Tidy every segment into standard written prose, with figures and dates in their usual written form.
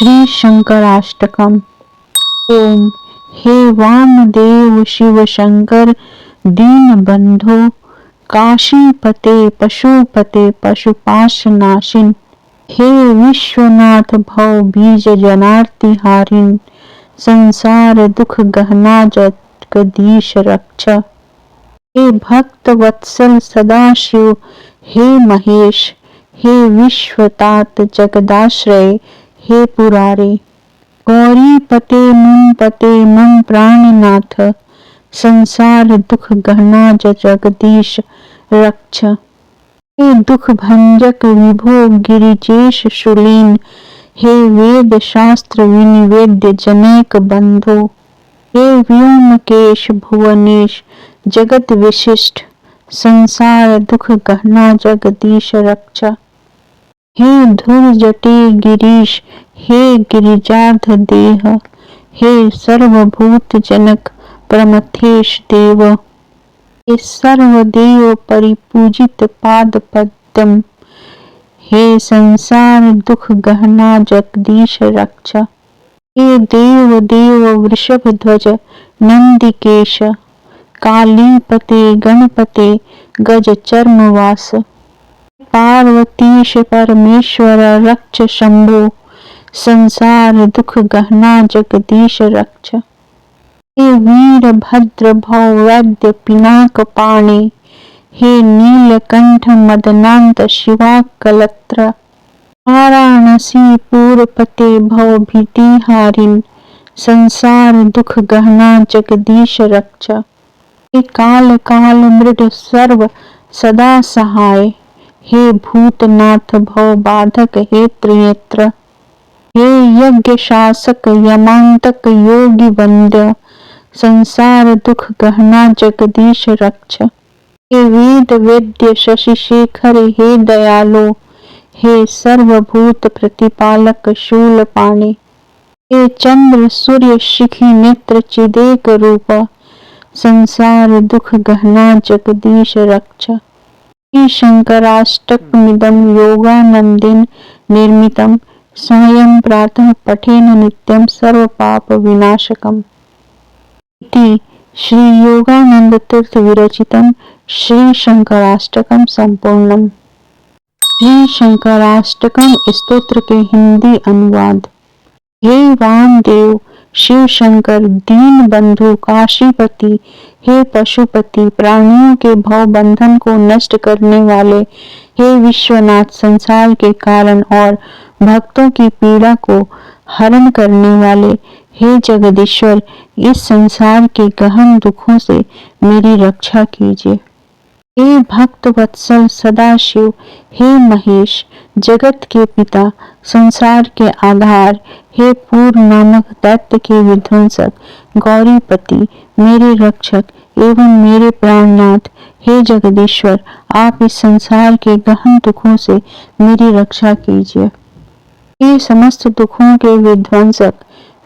श्री शंकराष्टकम। ओम। हे वामदेव शिव शंकर दीन बंधो काशीपते पशुपते पशुपाशनाशिन, हे विश्वनाथ भव बीज जनार्ति हारिन, संसार दुख गहना जगदीश रक्षा। हे भक्त वत्सल सदाशिव, हे महेश, हे विश्वतात जगदाश्रय, हे पुरारे। गौरीपते मन प्राणनाथ, संसार दुख गहना जगदीश रक्ष। हे दुख भंजक विभो गिरिजेश शूलीन, हे वेद शास्त्र विनिवेद्य जनैक बंधो, हे व्योमकेश भुवनेश जगत विशिष्ट, संसार दुख गहना जगदीश रक्षा। हे धुरजटे गिरीश, हे गिरिजाध देह, हे सर्वभूत जनक प्रमथेश देव, हे सर्वदेव परिपूजित पाद पद्म, हे संसार दुख गहना जगदीश रक्षा। हे देव देव वृषभ ध्वज नंदिकेश, कालीपते गणपते गज चर्मवास, पार्वतीश परमेश्वर रक्ष शंभो, संसार दुख गहना जगदीश रक्ष। हे वीर भद्र भव वैद्य पिनाक पाणे, हे नीलकंठ मदनांत शिवा कलत्र, वाराणसी पूरपते भव भीतिहारिन, संसार दुख गहना जगदीश रक्षा। हे काल काल मृड सर्व सदा सहाय, हे भूतनाथ भव बाधक हे त्रिनेत्र, हे यज्ञ शासक यमांतक योगी वंद्य, संसार दुख गहना जगदीश रक्ष। हे वेद वेद्य शशि शेखर हे दयालो, हे सर्वभूत प्रतिपालक शूल पाणे, हे चंद्र सूर्य शिखी नेत्र चिदेक रूप, संसार दुख गहना जगदीश रक्ष। श्री शंकराष्टकमिदं योगानंदेन निर्मितं, सायं प्रातः पठेन नित्यं सर्वपाप विनाशकम्। इति श्री योगानंद तीर्थ विरचितं श्री शंकराष्टकम संपूर्णम। श्री शंकराष्टकम स्तोत्र के हिंदी अनुवाद। हे वामदेव शिव शंकर दीन बंधु काशीपति, हे पशुपति प्राणियों के भव बंधन को नष्ट करने वाले, हे विश्वनाथ संसार के कारण और भक्तों की पीड़ा को हरण करने वाले, हे जगदीश्वर इस संसार के गहन दुखों से मेरी रक्षा कीजिए। हे भक्त वत्सल सदाशिव, हे महेश जगत के पिता संसार के आधार, हे पूर्व नामक दैत्य के विध्वंसक, गौरीपति मेरे रक्षक एवं मेरे प्राणनाथ, हे जगदीश्वर आप इस संसार के गहन दुखों से मेरी रक्षा कीजिए। हे समस्त दुखों के विध्वंसक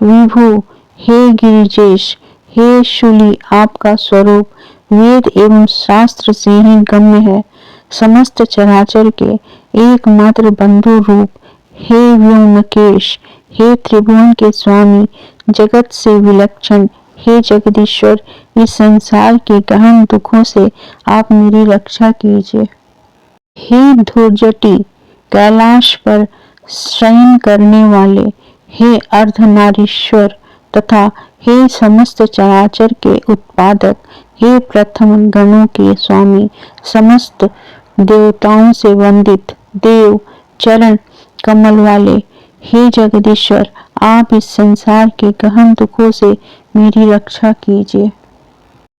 विभु, हे गिरिजेश, हे शूली आपका स्वरूप वेद एवं शास्त्र से ही गम्य है, समस्त चराचर के एकमात्र बंधु रूप, हे व्योमकेश, हे त्रिभुवन के स्वामी जगत से विलक्षण, हे जगदीश्वर इस संसार के गहन दुखों से आप मेरी रक्षा कीजिए। हे धुरजटी कैलाश पर शयन करने वाले, हे अर्धनारीश्वर तथा हे समस्त चराचर के उत्पादक, हे प्रथम गणों के स्वामी समस्त देवताओं से वंदित देव चरण कमल वाले, हे जगदीश्वर आप इस संसार के गहन दुखों से मेरी रक्षा कीजिए।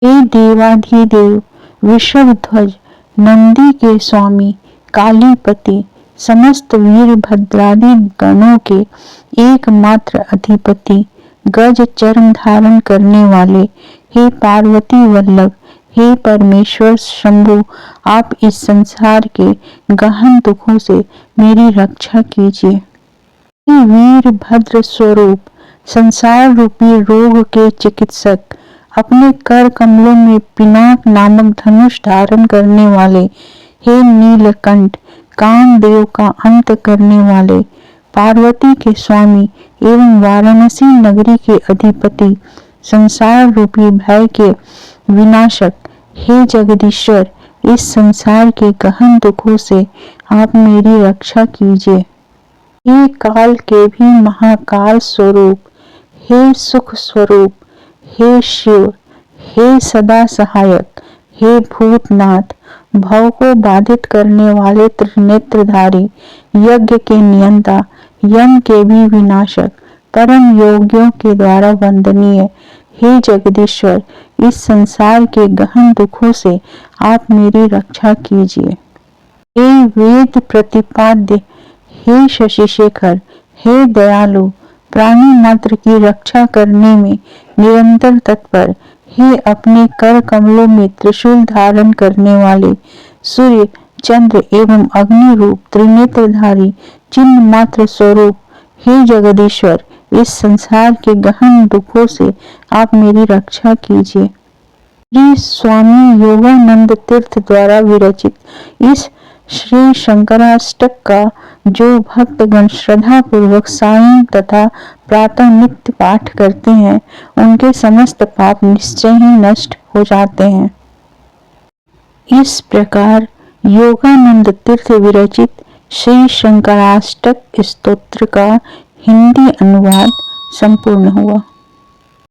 हे देवाधिदेव वृषभध्वज नंदी के स्वामी कालीपति समस्त वीरभद्रादि गणों के एकमात्र अधिपति, गज चर्म धारण करने वाले, हे पार्वती वल्लभ, हे परमेश्वर शंभु आप इस संसार के गहन दुखों से मेरी रक्षा कीजिए। हे वीरभद्र स्वरूप संसार रूपी रोग के चिकित्सक, अपने कर कमलों में पिनाक नामक धनुष धारण करने वाले, हे नीलकंठ कामदेव का अंत करने वाले, पार्वती के स्वामी एवं वाराणसी नगरी के अधिपति, संसार रूपी भय के विनाशक, हे जगदीश्वर, इस संसार के गहन दुखों से आप मेरी रक्षा कीजिए। हे काल के भी महाकाल स्वरूप, हे सुख स्वरूप, हे शिव, हे सदा सहायक, हे भूतनाथ, भव को बाधित करने वाले त्रिनेत्रधारी, यज्ञ के नियंता, यम के भी विनाशक, परम योगियों के द्वारा वंदनीय, हे जगदीश्वर, इस संसार के गहन दुखों से आप मेरी रक्षा कीजिए। हे वेद प्रतिपाद्य, हे शशि शेखर, हे दयालु, प्राणी मात्र की रक्षा करने में निरंतर तत्पर, हे अपने कर कमलों में त्रिशूल धारण करने वाले, सूर्य चंद्र एवं अग्नि रूप त्रिनेत्रधारी चिन्ह मात्र स्वरूप, हे जगदीश्वर, इस संसार के गहन दुखों से आप मेरी रक्षा कीजिए। श्री स्वामी योगानंद तीर्थ द्वारा विरचित इस श्री शंकराष्टक का जो भक्तगण श्रद्धा पूर्वक सायं तथा प्रातः नित्य पाठ करते हैं, उनके समस्त पाप निश्चय ही नष्ट हो जाते हैं। इस प्रकार योगानंद तीर्थ विरचित श्री शंकराष्टक स्तोत्र का हिंदी अनुवाद संपूर्ण हुआ।